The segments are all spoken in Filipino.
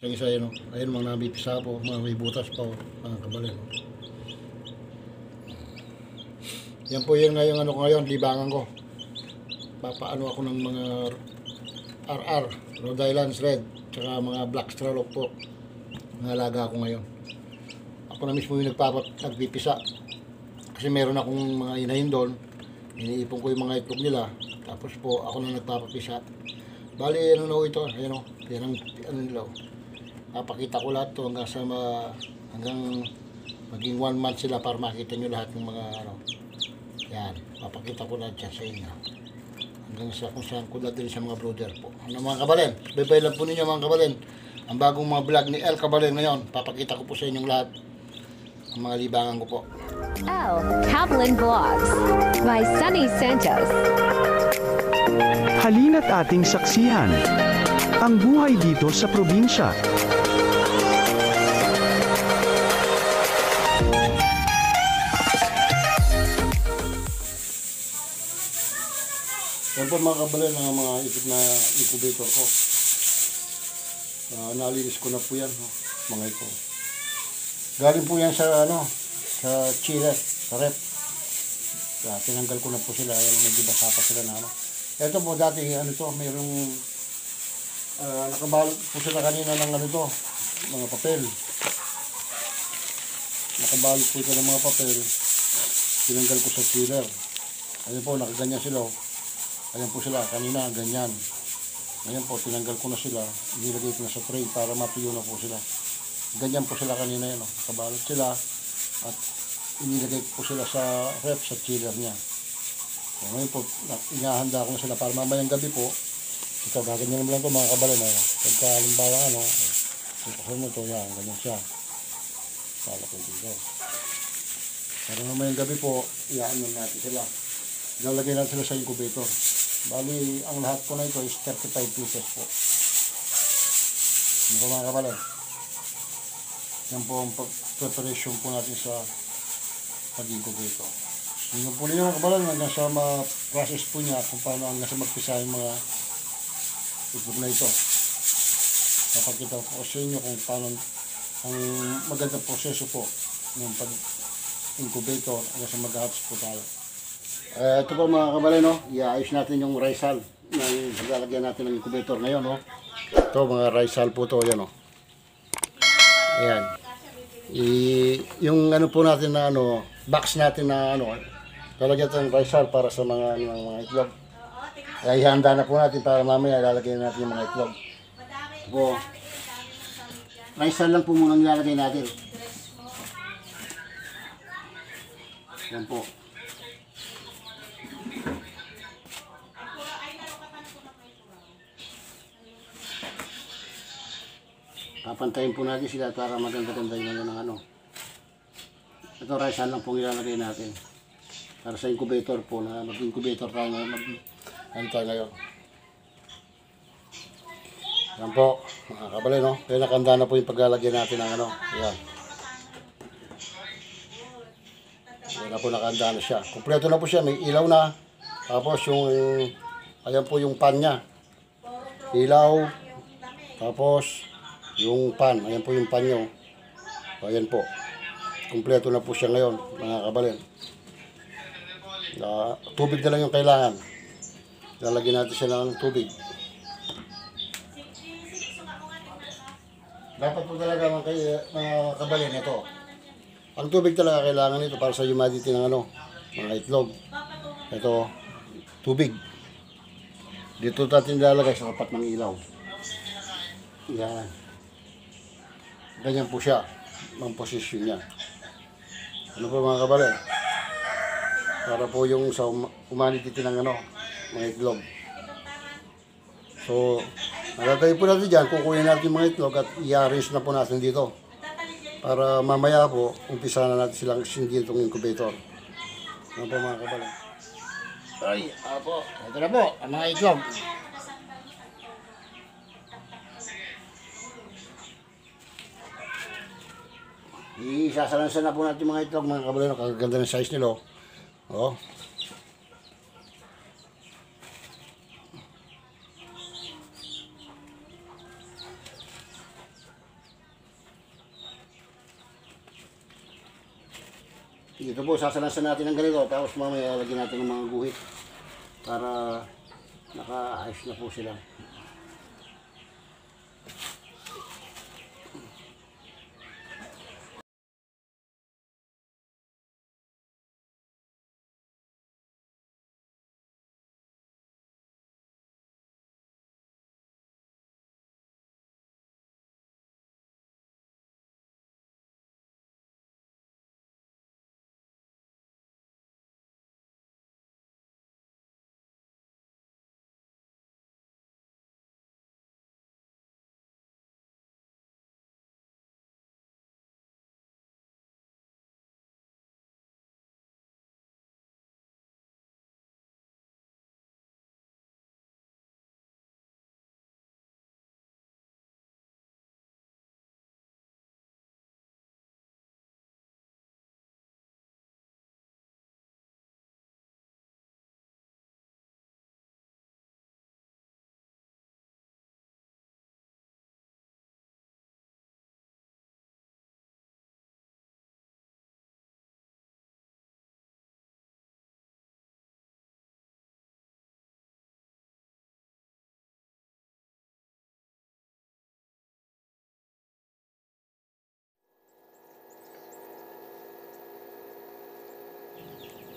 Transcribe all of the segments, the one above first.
Yung isa yun, ayun mga nabipisa po, mga may butas pa, mga kabalin. Yan po yun nga yung ano ko ngayon, libangan ko. Papaano ako ng mga RR, Rhode Island Red, tsaka mga Black Stralock po. Mga alaga ko ngayon. Ako na mismo yung nagpipisa. Kasi meron akong mga inahin doon. Iniipon ko yung mga itlog nila. Tapos po ako na nagpapapisa. Bali, ano na ito, ayun o. Yan ang ano nila. Papakita ko lahat to hanggang maging 1 month sila para makita nyo lahat ng mga ano. Yan, papakita ko lahat yan sa inyo. Hanggang sa kung saan ko dadali sa mga brother po. Ano mga kabalin? Bye-bye lang po ninyo mga kabalin. Ang bagong mga vlog ni El Kabalin ngayon. Papakita ko po sa inyong lahat ang mga libangan ko po. El Kabalin Vlogs by Sunny Santos. Halina't ating saksihan ang buhay dito sa probinsya. Yan po mga kabalin ang mga ipit na incubator ko. Nalinis ko na po yan, mga ito. Galing po yan sa sa chile, sa rep. Tinanggal ko na po sila, yan medyo basa pa sila na Ito po dati mayroong nakabalot po sila kanina ng mga papel. Nakabalot po ito ng mga papel. Tinanggal ko sa chiller. Ayun po, nakaganyan sila. Ayan po sila, kanina ganyan. Ngayon po, tinanggal ko na sila. Inilagay ko na sa tray para matuyo na po sila. Ganyan po sila kanina yan. Nakabalot sila. At inilagay ko sila sa ref, sa chiller niya. So, ngayon po, inahanda ko na sila para mamayang gabi po. Ito, gaganyan naman lang ito mga kabalin. Pagka halimbawa ito mo ito, yan, ganyan siya. Kala ko dito. Para mamayang gabi po, iaan natin sila. Ilalagay natin sila sa incubator. Bali, ang lahat po na ito is 35 pieces po. Ano po mga kabalin? Yan po ang preparation po natin sa pag-incubator. Yun po ninyo mga kabalin, hanggang sa ma-process po niya kung paano hanggang sa magpisa yung mga itlog na ito. Napakita po sa inyo kung paano ang magandang proseso po ng pag-incubator hanggang sa mag-hatch po tayo. Ito po mga kabalin, iayos natin yung rice hull na paglalagyan natin ng incubator ngayon. Ito mga rice hull po ito, yan. Ayan. Yung po natin na box natin na lalagyan natin ng rice hull para sa mga itlog. Kaya ihanda na po natin para mamaya lalagyan natin yung mga itlog. Po, rice hull lang po muna nilalagay natin. Yan po. Papantayin po natin sila para maganda-ganda yung ng Ito rice hull lang po ilalagay natin. Para sa incubator po na mag-incubator tayo ngayon. Yan po, mga kabalin, Kaya nakanda na po yung paglalagyan natin ng Ayan. Ayan na po, nakanda na siya. Kompleto na po siya, may ilaw na. Tapos ayan po yung pan niya. Ilaw. Tapos yung pan, ayan po yung pan nyo. Ayan po. Kompleto na po siya ngayon, mga kabalin. Tubig na lang yung kailangan. Lalagyan natin siya ng tubig. Dapat po talaga mga kabalin ito. Ang tubig talaga kailangan nito para sa humidity ng mga itlog. Ito, tubig. Dito natin lalagay sa tapat ng ilaw. Yan. Ganyan po siya, ang posisyon niya. Ano po mga kabalin? Para po yung sa humanity ng mga itlog. So, natatayo po natin dyan, kukunin natin yung mga itlog at i-arrange na po natin dito. Para mamaya po, umpisa na natin silang sindi itong incubator. Ano po mga kabalin? Ay, po. Ito na po, ang mga itlog. Isasalansan na po natin mga itlog, mga kabalin. Kagaganda ng size nila. Dito po, sasanasan natin ng ganito. Tapos mamaya lagyan natin ng mga guhit para nakaayos na po sila.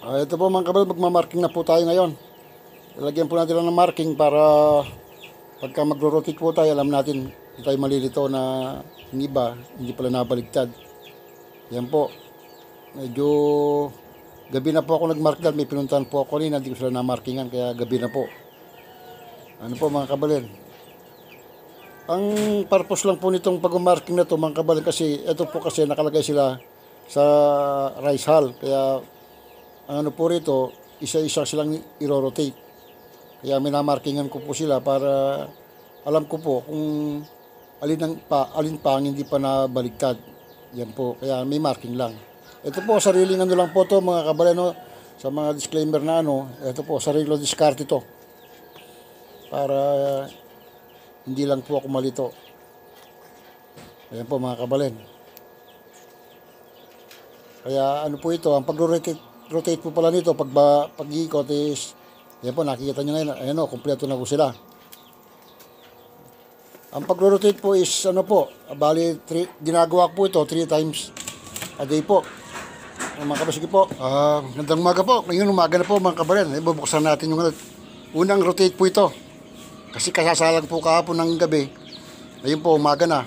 Ito po mga kabal, magmamarking na po tayo ngayon. Ilagyan po natin lang ng marking para pagka magro-rotate po tayo, alam natin hindi tayo malilito na yung iba, hindi pala nabaligtad. Yan po. Medyo gabi na po ako nagmark dahil may pinuntahan po ako kanina, hindi ko sila namarkingan kaya gabi na po. Ano po mga kabalin? Ang purpose lang po nitong pag-marking na to mga kabalin kasi ito po kasi nakalagay sila sa rice hull kaya ang ano po rito, isa-isa silang i-rotate. Kaya minamarkingan ko po sila para alam ko po kung alin pa ang hindi pa nabaligtad. Yan po, kaya may marking lang. Ito po, sariling ano lang po to mga kabaleno, sa mga disclaimer na ano, ito po, sariling discard ito. Para hindi lang po ako malito. Ayan po mga kabalen. Kaya ano po ito, ang pag-rotate po pala nito, pag-ikot is, yan po, nakikita nyo ngayon, ayan o, kompleto na po sila. Ang pag-rotate po is, ano po, bali, ginagawa ko po ito 3 times a day po. Mga kabasigi po, gandang umaga po, ngayon umaga na po mga kabalen, bubuksan natin yung unang rotate po ito. Kasi kasasalang po kahapon ng gabi, ayun po, umaga na.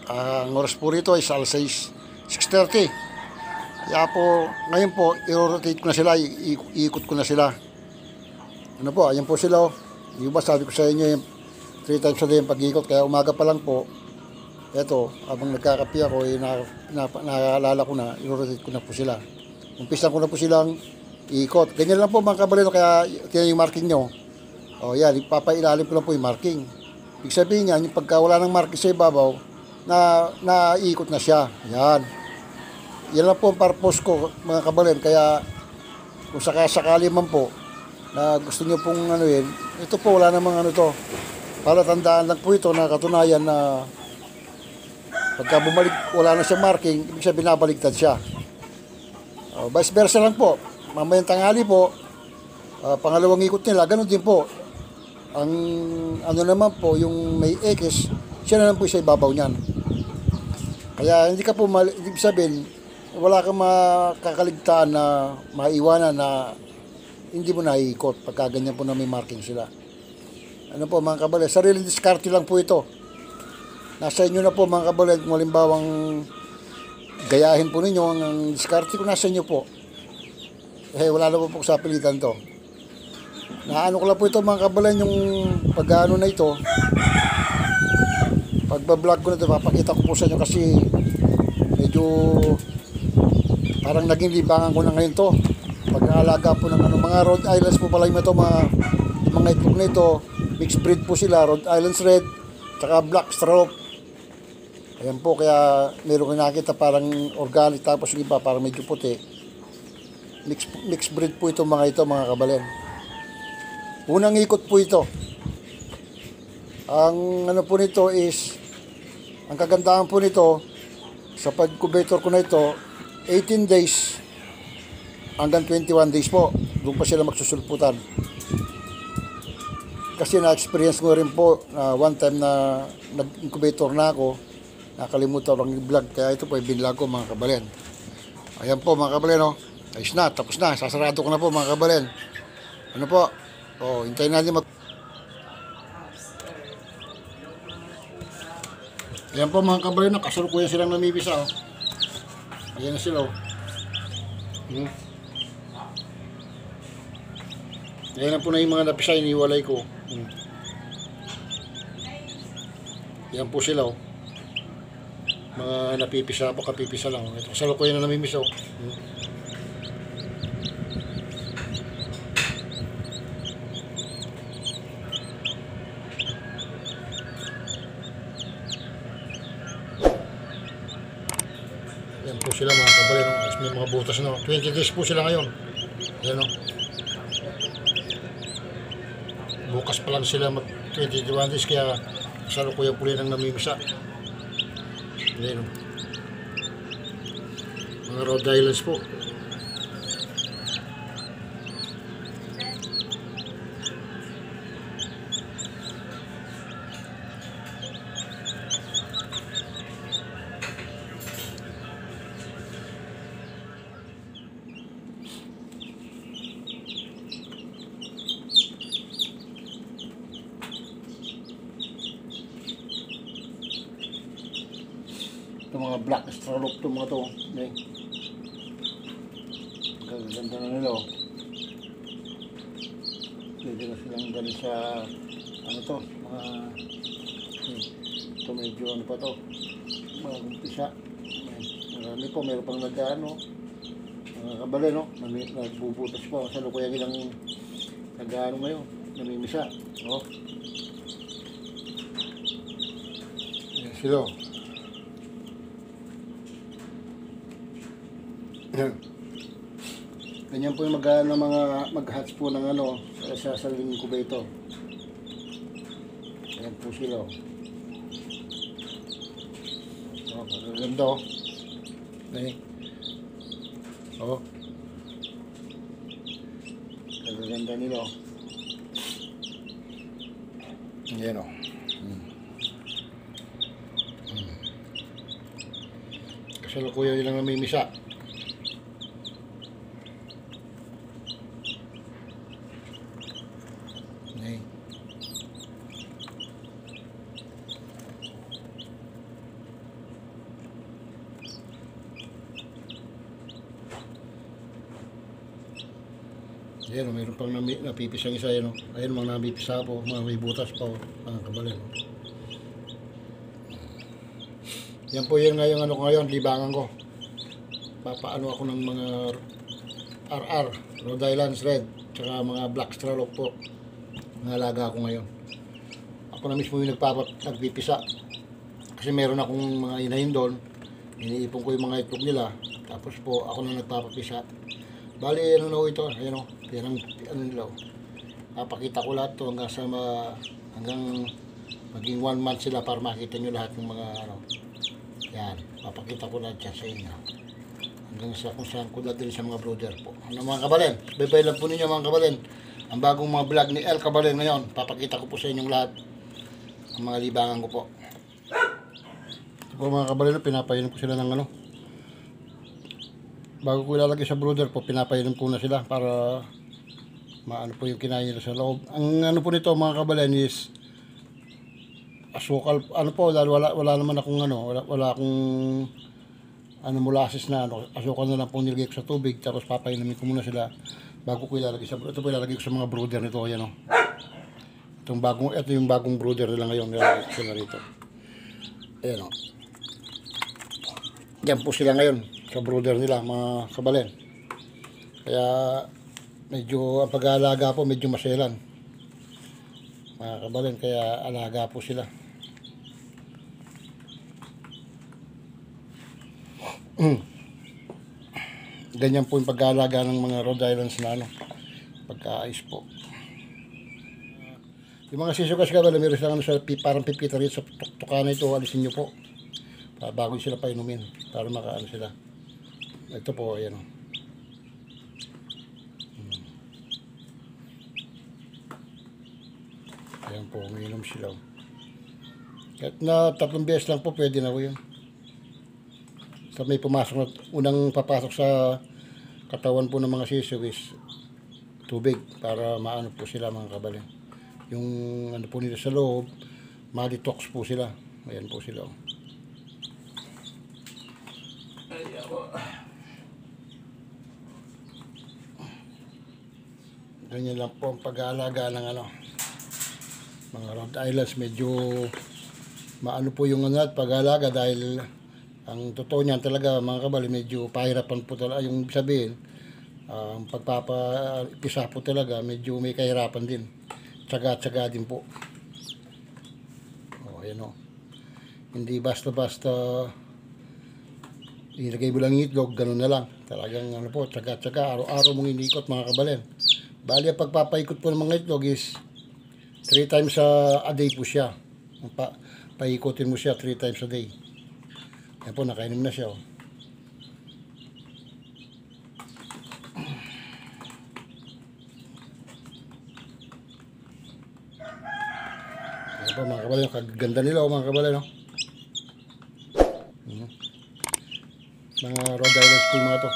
Ang oras po rito ay alas 6:30. Kaya po, ngayon po, i-rotate ko na sila, iikot ko na sila. Ano po, ayan po sila. Yung ba sabi ko sa inyo, 3 times a day yung pag-ikot. Kaya umaga pa lang po, eto, habang nagkakapi ako, naalala ko na, i-rotate ko na po sila. Umpisan ko na po silang iikot. Ganyan lang po mga kabaleno, kaya tiyan yung marking nyo. O yan, ipapailalim ko lang po yung marking. Ibig sabihin yan, yung pagka wala ng marking sa ibabaw, naiikot na siya. Yan. Yan lang po ang purpose ko mga kabalen. Kaya kung sakali man po na gusto nyo pong ano yun, ito po wala namang ano to. Para tandaan lang po ito na katunayan na pagka bumalik, wala na siya marking, ibig sabihin binabaligtad siya. Vice versa lang po. Mamayang tanghali po, pangalawang ikot nila, ganun din po. Ang ano naman po, yung may X, siya na lang po sa ibabaw niyan. Kaya hindi ka po, ibig sabihin, wala kang makakaligtaan na maiwanan na hindi mo naiikot pagka ganyan po na may marking sila. Ano po mga kabalen, sariling diskarte lang po ito. Nasa inyo na po mga kabalen, kung halimbawang gayahin po ninyo ang diskarte ko, nasa inyo po. Wala na po sa pilitan to. Naano ko lang po ito mga kabalen, yung pag-ano na ito, pagbablog ko na ito, papakita ko po sa inyo kasi medyo parang naging libangan ko na ngayon to. Pag-aalaga po ng mga Rhode Islands po pala yung ito, mga itlog na ito, mixed breed po sila, Rhode Islands Red, tsaka Black Strop. Ayan po, kaya meron ko nakita parang organic, tapos yung iba parang medyo puti. Mixed breed po ito mga kabalen. Unang ikot po ito. Ang ano po nito is, ang kagandahan po nito, sa pag-incubator ko na ito, 18 days hanggang 21 days po, doon pa sila magsusulputan. Kasi na-experience ko rin po na one time na nag-incubator na ako, nakalimutan ko lang i-vlog, kaya ito po i-vlog ko mga kabalen. Ayan po mga kabalen, oh. Ayos na, tapos na, sasarado ko na po mga kabalen. Ano po? Oh, hintayin natin Ayan po mga kabalen, kasalukuyan silang namibisa, oh. Ayan na sila, oh. Ayan na po na yung mga napisa, iniwalay ko. Ayan po sila, oh. Mga napipisa po, kapipisa lang. Ito, kasalukuyan na namimisa, oh. Yan po sila mga kabalen, no? May mga butas na, 20 days po sila ngayon. Yan, no? Bukas pa lang sila mag 21 days, kaya kasalukuyan po rin ang namimisa. Yan, no? Mga Rhode Islands po. Ito mga black stralop to mga to. Gaganda na nila, oh. Pwede na silang dali sa ano to, mga ito medyo ano pa to, mga kumpisa. Marami po, meron pang nag-ano, mga kabalen, no? Nagbubutas po sa lukuyan ilang nag-ano ngayon, namimisa, oh. Ayan sila, oh. Ganyan po yung mag-hatch po ng ano sa sariling incubator. Ayan po sila, oh. Oh, magaganda, oh. Okay. Oh. Magaganda nila, oh. Ayan, oh. Kasalukuyan nilang namimisa. Okay. Ayan, mayroon pang napipisang isa, yan, ayun mga napipisa po, mga may butas pa, mga kabalen. Yan po yan nga yung ano ko ngayon, libangan ko. Papaano ako ng mga RR, Rhode Islands Red, tsaka mga Black Stralop po. Mga alaga ko ngayon. Ako na mismo yung nagpipisa. Kasi meron akong mga inahin doon. Iniipon ko yung mga itlog nila. Tapos po ako na nagpapapisa. Bali, ano na ito, ayan o. Yan ang ano nila o. Papakita ko lahat to hanggang maging 1 month sila para makita nyo lahat ng mga ano. Yan, papakita ko lahat yan sa inyo. Hanggang sa kung saan ko dadali sa mga brother po. Ano mga kabalen? Bye-bye lang po ninyo mga kabalen. Ang bagong mga vlog ni El Kabalen ngayon. Papakita ko po sa inyong lahat ang mga libangan ko po. Ito po mga kabalen, pinapainom ko sila ng ano. Bago ko ilalagay sa brother po, pinapainom ko na sila para maano po yung kinain nila sa loob. Ang ano po nito mga kabalen is asukal, ano po, dahil wala naman akong ano, wala akong ano molasses na ano, asukal na lang po nilagay ko sa tubig, tapos papainumin ko muna sila bago ko ilalagay sa, ito po ilalagay ko sa mga brooder nito, ayan o. Ito yung bagong brooder nila ngayon, ilalagay ko sila rito. Ayan o. Yan po sila ngayon, sa brooder nila, mga kabalen. Kaya, medyo, ang pag-aalaga po, medyo maselan. Mga kabalen, kaya alaga po sila. Ganyan po yung pag-aalaga ng mga Rhode Islands na ano, pagkaayos po. Yung mga sisukas ka, meron silang ano, parang pipita rin sa tuktukan na ito, alisin nyo po. Bago sila painumin, para makaano sila. Ito po, ayan o. Ayan po, umiinom sila. Kahit na 3 beses lang po, pwede na po yun. Sa may pumasok na, unang papasok sa katawan po ng mga sisiw is tubig para maano po sila mga kabalin. Yung ano po nila sa loob, ma-detox po sila. Ayan po sila. Ganyan lang po ang pag-aalaga ng ano, mga Rhode Islands. Medyo maano po yung ano at pag-aalaga dahil ang totoo niyan talaga mga kabali, medyo pahirapan po talaga yung sabihin. Ang pagpapapisa po talaga, medyo may kahirapan din. Tsaga-tsaga din po. O, ayan o. Hindi basta-basta ilagay mo lang yung itlog, ganun na lang. Talagang ano po, tsaga-tsaga, araw-araw mong inikot mga kabalen. Bali, ang pagpapaikot po ng mga itlog is 3 times a day po siya. Paikutin mo siya 3 times a day. Yan po, nakainom na siya. Oh. Yan po mga kabalen, kaganda nila mga kabalen. No? Mga Rhode Island school mga to.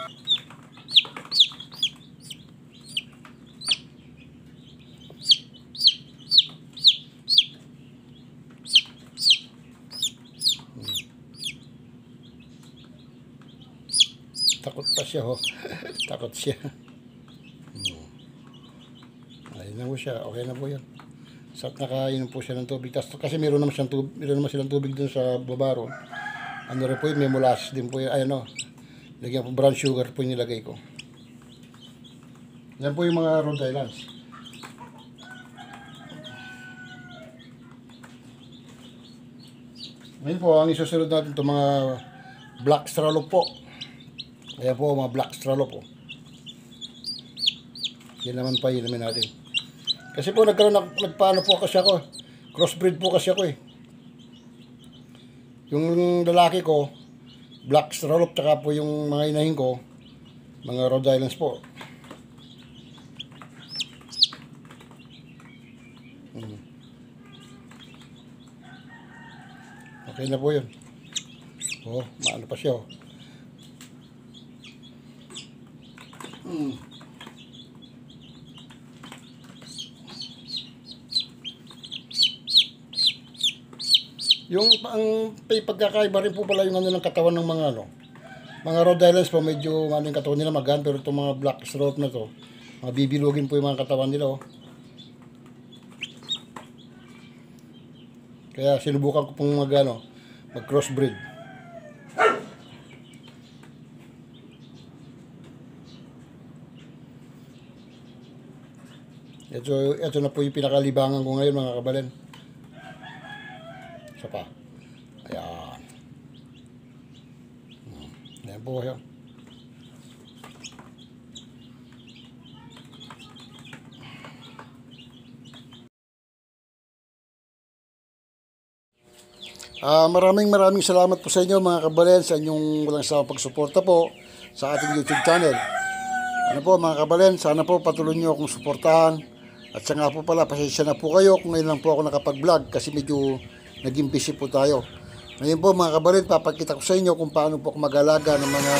Takot pa siya, oh. Takot siya. Ayun na po siya. Okay na po yan. Sat nakainom po siya ng tubig. Kasi meron naman silang tubig dun sa baba ron. Ano rin po yun, may molasses din po yun. Ayun, oh. Lagyan po brown sugar po yung nilagay ko. Yan po yung mga Rhode Islands. Ngayon po, ang isusunod natin ito mga black strallop po. Ayan po, mga black strallop po. Yan naman pa, yun naman natin. Kasi po, nagpaano po kasi ako. Crossbreed po kasi ako eh. Yung lalaki ko, black strallop, tsaka po yung mga inahin ko, mga Rhode Islands po. Okay na po yun. Oh, maano pa siya oh. Yung pagkakaiba rin po pala yung ano ng katawan ng mga ano. Mga Rhode Islands po medyo ano yung katawan nila magaan, pero itong mga black strallop na to, mga bibilugin po yung mga katawan nila oh. Kaya sinubukan ko pong mag crossbreed. Ito na po yung pinakalibangan ko ngayon mga kabalen. Isa pa. Ayan. Ayan po yun. Maraming salamat po sa inyo mga kabalen sa inyong walang sawang pagsuporta po sa ating YouTube channel. Ano po mga kabalen, sana po patuloy nyo akong suportahan. At sa nga po pala, pasensya na po kayo kung ngayon lang po ako nakapag-vlog kasi medyo naging busy po tayo. Ngayon po mga kabalen, papakita ko sa inyo kung paano po ako mag-alaga ng mga